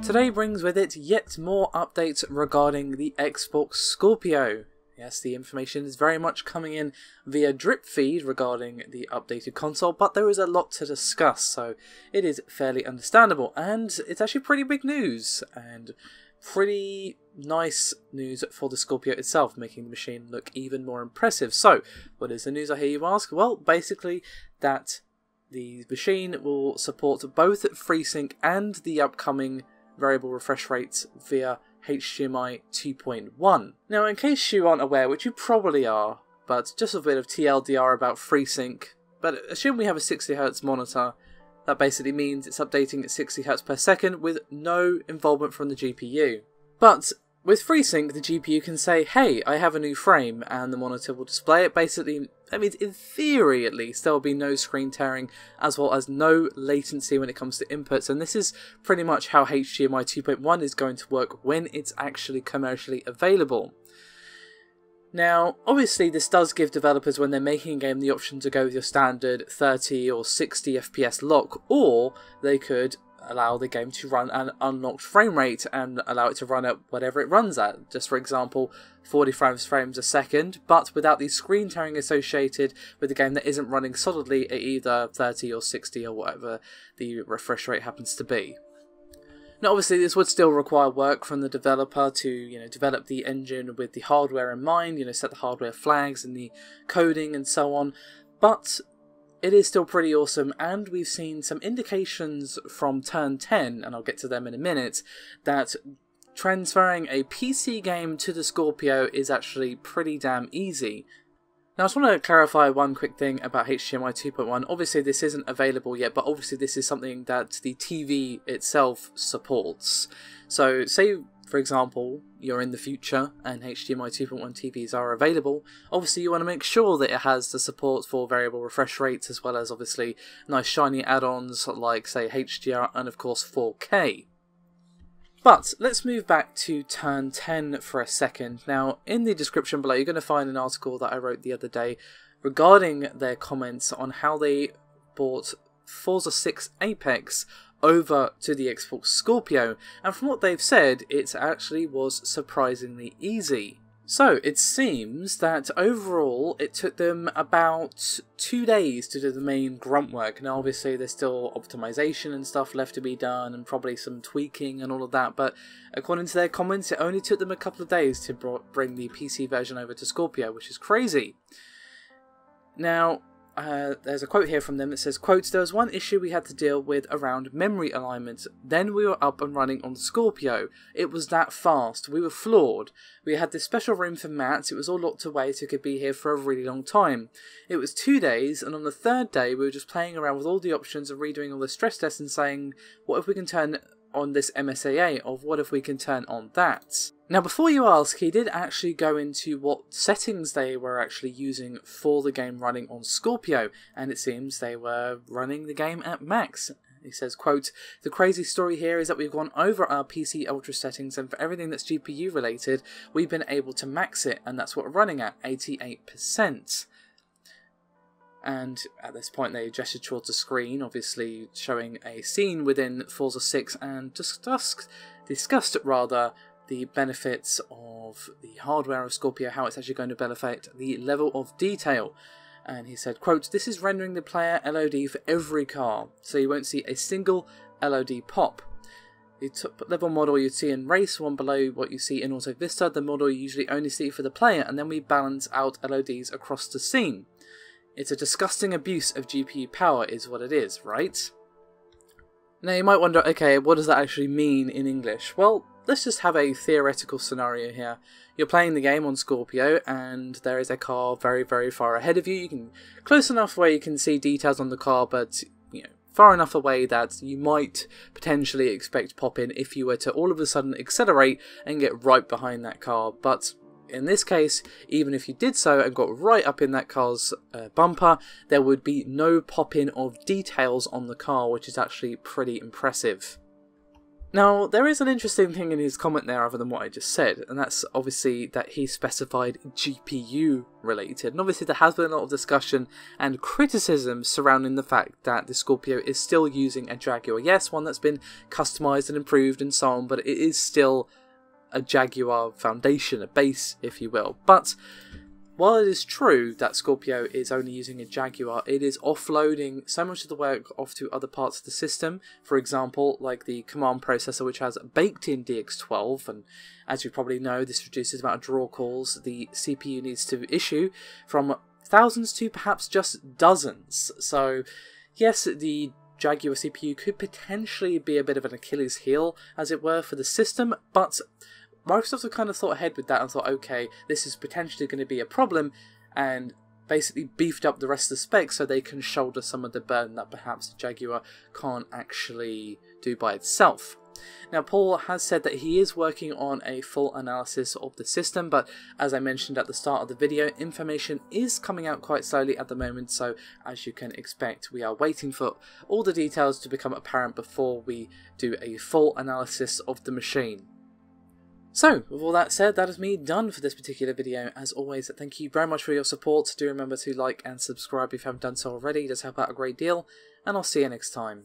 Today brings with it yet more updates regarding the Xbox Scorpio. Yes, the information is very much coming in via drip feed regarding the updated console, but there is a lot to discuss, so it is fairly understandable, and it's actually pretty big news, and pretty nice news for the Scorpio itself, making the machine look even more impressive. So, what is the news, I hear you ask? Well, basically that the machine will support both FreeSync and the upcoming variable refresh rates via HDMI 2.1. Now, in case you aren't aware, which you probably are, but just a bit of TLDR about FreeSync, but assume we have a 60Hz monitor, that basically means it's updating at 60Hz per second with no involvement from the GPU. But with FreeSync, the GPU can say, hey, I have a new frame, and the monitor will display it. Basically, I mean, in theory at least, there will be no screen tearing, as well as no latency when it comes to inputs, and this is pretty much how HDMI 2.1 is going to work when it's actually commercially available. Now, obviously this does give developers, when they're making a game, the option to go with your standard 30 or 60 FPS lock, or they could allow the game to run an unlocked frame rate and allow it to run at whatever it runs at. Just for example, 45 frames a second, but without the screen tearing associated with the game that isn't running solidly at either 30 or 60 or whatever the refresh rate happens to be. Now, obviously, this would still require work from the developer to, develop the engine with the hardware in mind, set the hardware flags and the coding and so on, but it is still pretty awesome, and we've seen some indications from Turn 10, and I'll get to them in a minute, that transferring a PC game to the Scorpio is actually pretty damn easy. Now, I just want to clarify one quick thing about HDMI 2.1. Obviously, this isn't available yet, but obviously this is something that the TV itself supports. So, say, for example, you're in the future and HDMI 2.1 TVs are available. Obviously, you want to make sure that it has the support for variable refresh rates, as well as, obviously, nice shiny add-ons like, say, HDR and, of course, 4K. But let's move back to Turn 10 for a second. Now, in the description below, you're going to find an article that I wrote the other day regarding their comments on how they brought Forza 6 Apex over to the Xbox Scorpio, and from what they've said, it actually was surprisingly easy. So, it seems that overall it took them about 2 days to do the main grunt work. Now, obviously, there's still optimization and stuff left to be done, and probably some tweaking and all of that, but according to their comments, it only took them a couple of days to bring the PC version over to Scorpio, which is crazy. Now, there's a quote here from them that says, quote, "There was one issue we had to deal with around memory alignment. Then we were up and running on the Scorpio. It was that fast. We were floored. We had this special room for mats. It was all locked away so it could be here for a really long time. It was 2 days, and on the third day we were just playing around with all the options and redoing all the stress tests and saying, what if we can turn on this MSAA, or what if we can turn on that?" Now, before you ask, he did actually go into what settings they were actually using for the game running on Scorpio, and it seems they were running the game at max. He says, quote, "The crazy story here is that we've gone over our PC Ultra settings, and for everything that's GPU related, we've been able to max it, and that's what we're running at, 88%. And at this point they gestured towards the screen, obviously showing a scene within Forza 6, and discussed the benefits of the hardware of Scorpio, how it's actually going to benefit the level of detail. And he said, quote, "This is rendering the player LOD for every car, so you won't see a single LOD pop. The top level model you see in race, one below what you see in Auto Vista, the model you usually only see for the player, and then we balance out LODs across the scene. It's a disgusting abuse of GPU power is what it is, right?" Now you might wonder, okay, what does that actually mean in English? Well, let's just have a theoretical scenario here. You're playing the game on Scorpio, and there is a car very, very far ahead of you. You can close enough where you can see details on the car, but far enough away that you might potentially expect pop-in if you were to all of a sudden accelerate and get right behind that car. But in this case, even if you did so and got right up in that car's bumper, there would be no pop-in of details on the car, which is actually pretty impressive. Now, there is an interesting thing in his comment there other than what I just said, and that's obviously that he specified GPU related. And obviously there has been a lot of discussion and criticism surrounding the fact that the Scorpio is still using a Jaguar. Yes, one that's been customized and improved and so on, but it is still a Jaguar foundation, a base, if you will. But while it is true that Scorpio is only using a Jaguar, it is offloading so much of the work off to other parts of the system. For example, like the command processor, which has baked-in DX12, and as you probably know, this reduces the amount of draw calls the CPU needs to issue from thousands to perhaps just dozens. So yes, the Jaguar CPU could potentially be a bit of an Achilles heel, as it were, for the system, but Microsoft have kind of thought ahead with that and thought, okay, this is potentially going to be a problem, and basically beefed up the rest of the specs so they can shoulder some of the burden that perhaps the Jaguar can't actually do by itself. Now, Paul has said that he is working on a full analysis of the system, but as I mentioned at the start of the video, information is coming out quite slowly at the moment, so as you can expect, we are waiting for all the details to become apparent before we do a full analysis of the machine. So, with all that said, that is me done for this particular video. As always, thank you very much for your support. Do remember to like and subscribe if you haven't done so already. It does help out a great deal, and I'll see you next time.